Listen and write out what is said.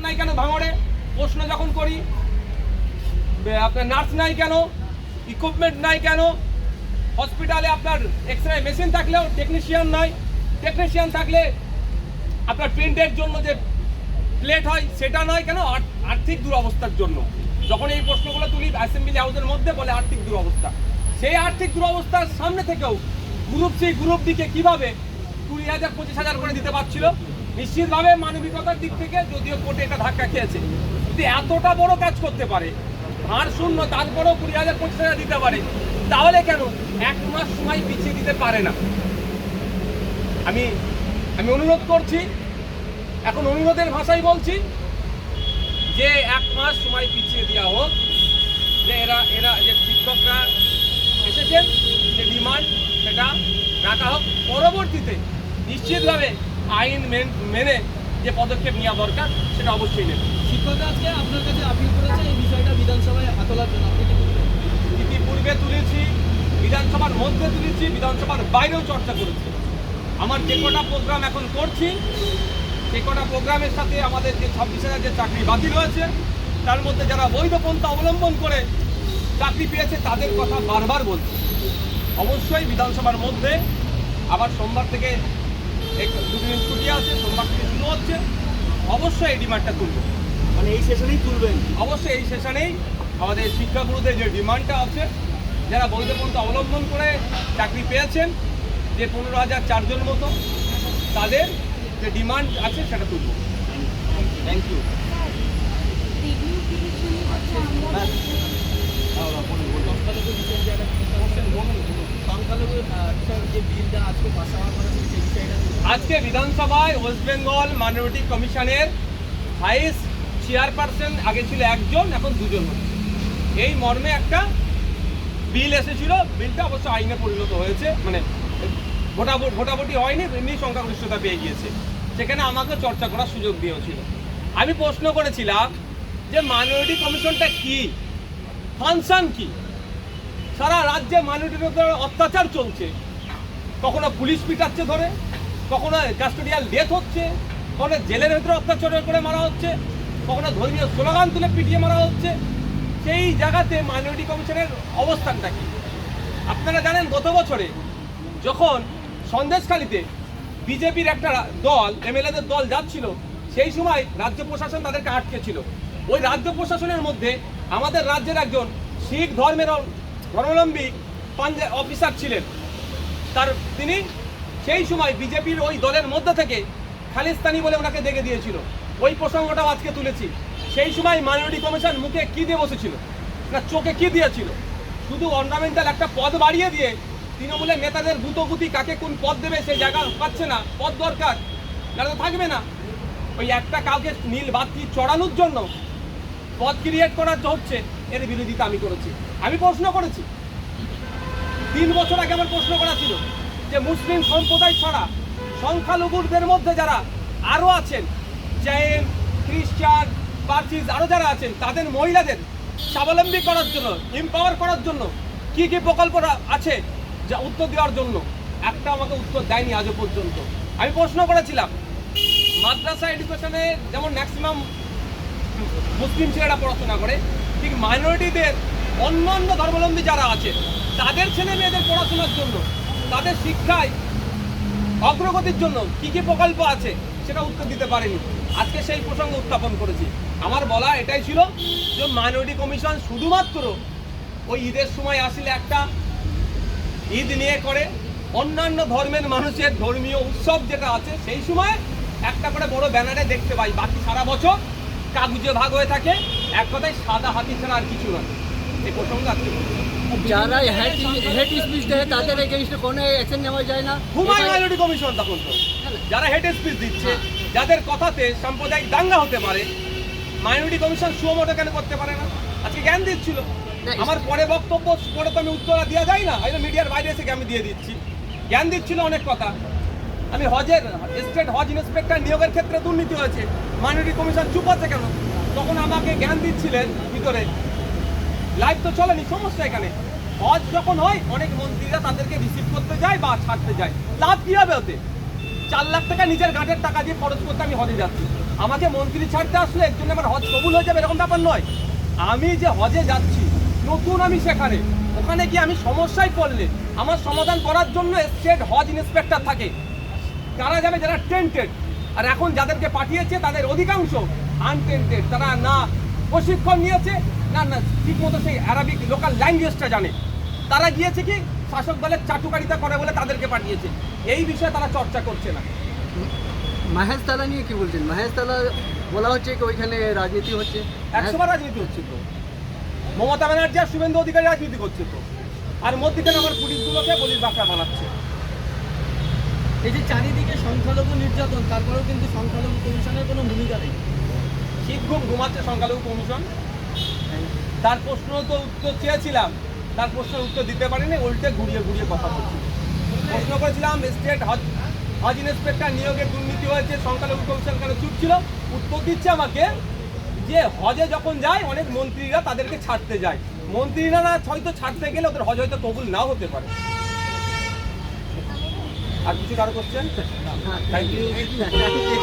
নাই কেন ভাঙড়ে প্রশ্ন যখন করি, আপনার নার্স নাই কেন, ইকুইপমেন্ট নাই কেন, হসপিটালে আপনার এক্সরে মেশিন থাকলেও টেকনিশিয়ান নাই, টেকনিশিয়ান থাকলে আপনার প্রিন্টের জন্য যে প্লেট হয় সেটা নয় কেন, আর্থিক দুরবস্থার জন্য। যখন এই প্রশ্নগুলো তুলি অ্যাসেম্বলি হাউসের মধ্যে বলে আর্থিক দুরবস্থা, সেই আর্থিক দুরবস্থার সামনে থেকেও গ্রুপ সি গ্রুপ ডিকে কীভাবে 20,000 25,000 করে দিতে পারছিল, নিশ্চিতভাবে মানবিকতার দিক থেকে যদিও কোর্টে এটা ধাক্কা খেয়েছে, যদি এতটা বড় কাজ করতে পারে আর শূন্য তারপরেও 20,000 25,000 দিতে পারে, তাহলে কেন 1 মাস সময় পিছিয়ে দিতে পারে না? আমি অনুরোধ করছি, এখন অনুরোধের ভাষায় বলছি যে 1 মাস সময় পিছিয়ে দেওয়া হোক, যে এরা যে শিক্ষকরা এসেছেন যে ডিমান্ড সেটা রাখা হোক, পরবর্তীতে নিশ্চিতভাবে আইন মেনে যে পদক্ষেপ নেওয়া দরকার সেটা অবশ্যই নেবে। শিক্ষকরা আজকে আপনার কাছে আপিল করেছে এই বিষয়টা বিধানসভায় তোলার জন্য, আপনি কি বলবেন? ইতিপূর্বে তুলেছি, বিধানসভার মধ্যে তুলেছি, বিধানসভার বাইরেও চর্চা করেছি। আমার যে কটা প্রোগ্রাম এখন করছি সেই কটা প্রোগ্রামের সাথে আমাদের যে 26,000 যে চাকরি বাতিল হয়েছে তার মধ্যে যারা বৈধ পন্থা অবলম্বন করে চাকরি পেয়েছে তাদের কথা বারবার বলছি। অবশ্যই বিধানসভার মধ্যে আবার সোমবার থেকে 2 দিন ছুটি আছে, সোমবার থেকে শুরু হচ্ছে, অবশ্যই এই ডিমান্ডটা তুলব। মানে এই সেশনেই তুলবেন? অবশ্যই এই সেশনেই আমাদের শিক্ষাগুরুদের যে ডিমান্ডটা আছে, যারা বৈধ পন্থা অবলম্বন করে চাকরি পেয়েছেন যে 15,004 জন মতো, তাদের যে ডিমান্ড আছে সেটা তুলব। Thank you. আজকে বিধানসভায় ওয়েস্ট বেঙ্গল মাইনরিটি কমিশনের ভাইস চেয়ারপারসন আগে ছিল 1 জন, এখন 2 জন হচ্ছে। এই মর্মে একটা বিল এসেছিল, বিলটা অবশ্য আইনে পরিণত হয়েছে, মানে ভোটাভুটি হয়নি, এমনি সংখ্যাগরিষ্ঠতা পেয়ে গিয়েছে, সেখানে আমাকে চর্চা করার সুযোগ দিয়েছিল। আমি প্রশ্ন করেছিলাম যে মাইনরিটি কমিশনটা কি, ফাংশন কি? সারা রাজ্যে মাইনরিটির উপর অত্যাচার চলছে, কখনো পুলিশ পিটাচ্ছে ধরে, কখনো কাস্টোডিয়াল ডেথ হচ্ছে, কখনো জেলের ভেতরে অত্যাচার করে মারা হচ্ছে, কখনো ধর্মীয় স্লোগান তুলে পিটিয়ে মারা হচ্ছে। সেই জায়গাতে মাইনরিটি কমিশনের অবস্থানটা কি? আপনারা জানেন গত বছরে যখন সন্দেশখালীতে বিজেপির একটা দল, এমএলএদের দল যাচ্ছিল, সেই সময় রাজ্য প্রশাসন তাদেরকে আটকে ছিল। ওই রাজ্য প্রশাসনের মধ্যে আমাদের রাজ্যের একজন শিখ ধর্মাবলম্বী অফিসার ছিলেন, তিনি সেই সময় বিজেপির ওই দলের মধ্যে থেকে খালিস্তানি বলে ওনাকে দেখে দিয়েছিল। ওই প্রসঙ্গটাও আজকে তুলেছি। সেই সময় মাইনরিটি কমিশন মুখে কি দিয়ে বসেছিল না চোখে কি দিয়েছিল? শুধু অর্নামেন্টাল একটা পদ বাড়িয়ে দিয়ে তৃণমূলের নেতাদের গুতগুতি কাকে কোন পদ দেবে সেই জায়গা পাচ্ছে না, পদ দরকার, নাহলে থাকবে না। ওই একটা কাউকে নীল বাতি চড়ানোর জন্য পদ ক্রিয়েট করার হচ্ছে, এর বিরোধিতা আমি করেছি। আমি প্রশ্ন করেছি 3 বছর আগে আমার প্রশ্ন করা ছিল যে মুসলিম সম্প্রদায় ছাড়া সংখ্যালঘুদের মধ্যে যারা আরও আছেন, জৈন, খ্রিস্টান, পার্সিস আরও যারা আছেন, তাদের মহিলাদের স্বাবলম্বী করার জন্য, এম্পাওয়ার করার জন্য কি কি প্রকল্প আছে যা উত্তর দেওয়ার জন্য একটা আমাকে উত্তর দেয়নি আজও পর্যন্ত। আমি প্রশ্ন করেছিলাম মাদ্রাসা এডুকেশনে যেমন ম্যাক্সিমাম মুসলিম ছেলেরা পড়াশোনা করে, ঠিক মাইনরিটিদের অন্যান্য ধর্মাবলম্বী যারা আছে তাদের ছেলে মেয়েদের পড়াশোনার জন্য, তাদের শিক্ষায় অগ্রগতির জন্য কি কি প্রকল্প আছে সেটা উত্তর দিতে পারেনি। আজকে সেই প্রসঙ্গ উত্থাপন করেছি। আমার বলা এটাই ছিল যে মাইনরিটি কমিশন শুধুমাত্র ওই ঈদের সময় আসলে একটা ঈদ নিয়ে করে, অন্যান্য ধর্মের মানুষের ধর্মীয় উৎসব যেটা আছে সেই সময় একটা করে বড় ব্যানারে দেখতে পাই, বাকি সারা বছর কাগজে ভাগ হয়ে থাকে। এক কথায় সাদা হাতি ছাড়া আর কিছু নয়। এই প্রসঙ্গ আজকে যারা হেড স্পিচ দেয় তাদের এগেইনস্টে কোনো অ্যাকশন নেওয়া যায় না। হুমায়ুন মাইনরিটি কমিশন তখন তো যারা হেড স্পিচ দিচ্ছে, যাদের কথাতে সাম্প্রদায়িক দাঙ্গা হতে পারে, মাইনরিটি কমিশন সুমোটো কেন করতে পারে না? আজকে জ্ঞান দিচ্ছিল, আমার পরে বক্তব্য পরে তো আমি উত্তর দেওয়া যায় না, হয়তো মিডিয়ার বাইরে এসে আমি দিয়ে দিচ্ছি। জ্ঞান দিচ্ছিল অনেক কথা। আমি হজের স্টেট হজ ইন্সপেক্টর নিয়োগের ক্ষেত্রে দুর্নীতি হয়েছে, মাইনরিটি কমিশন চুপ আছে কেন? তখন আমাকে জ্ঞান দিচ্ছিলেন ভিতরে, লাইভ তো চলেনি। সমস্যা এখানে হজ যখন হয় অনেক মন্ত্রীরা তাদেরকে রিসিভ করতে যায় বা ছাড়তে যায়, লাভ কি হবে ওতে? 4 লাখ টাকা নিজের গাঁটের টাকা দিয়ে খরচ করতে আমি হজে যাচ্ছি, আমাকে মন্ত্রী ছাড়তে আসলে এর জন্য আমার হজ কবুল হয়ে যাবে এরকম ব্যাপার নয়। আমি যে হজে যাচ্ছি নতুন, আমি সেখানে ওখানে গিয়ে আমি সমস্যায় পড়লে আমার সমাধান করার জন্য স্টেট হজ ইন্সপেক্টর থাকে। তারা যাবে যারা টেন্টেড, আর এখন যাদেরকে পাঠিয়েছে তাদের অধিকাংশ আনটেন্টেড। তারা না প্রশিক্ষণ নিয়েছে, না না ঠিক মতো সেই অ্যারাবিক লোকাল ল্যাঙ্গুয়েজটা জানে। তারা গিয়েছে কি শাসক দলের চাটুকারিতা করে বলে তাদেরকে পাঠিয়েছে, এই বিষয়ে তারা চর্চা করছে না। মহেশ তালা নিয়ে কি বলছেন? মহেশ তালা বলা হচ্ছে কি ওইখানে রাজনীতি হচ্ছে। 100বার রাজনীতি হচ্ছে তো, মমতা ব্যানার্জি আর শুভেন্দু অধিকারী রাজনীতি করছে তো, আর মধ্যখানে আমার পুলিশগুলোকে বলির বাঁকড়া বানাচ্ছে। এই যে চারিদিকে সংখ্যালঘু নির্যাতন, তারপরেও কিন্তু সংখ্যালঘু কমিশনের কোনো ভূমিকা নেই। ঠিক ঘুমাচ্ছে সংখ্যালঘু কমিশন। তার প্রশ্ন তো উত্তর চেয়েছিলাম, তার প্রশ্নের উত্তর দিতে পারিনি, উল্টে ঘুরিয়ে ঘুরিয়ে কথা বলছি। প্রশ্ন করেছিলাম স্টেট হজ ইন্সপেক্টর নিয়োগে দুর্নীতি হয়েছে, সংখ্যালঘু কমিশন কেন চুপ ছিল? উত্তর দিচ্ছে আমাকে যে হজে যখন যায় অনেক মন্ত্রীরা তাদেরকে ছাড়তে যায়, মন্ত্রীরা না হয়তো ছাড়তে গেলে ওদের হজ হয়তো কবুল নাও হতে পারে। আর কিছু কারো কোশ্চেন? Thank you.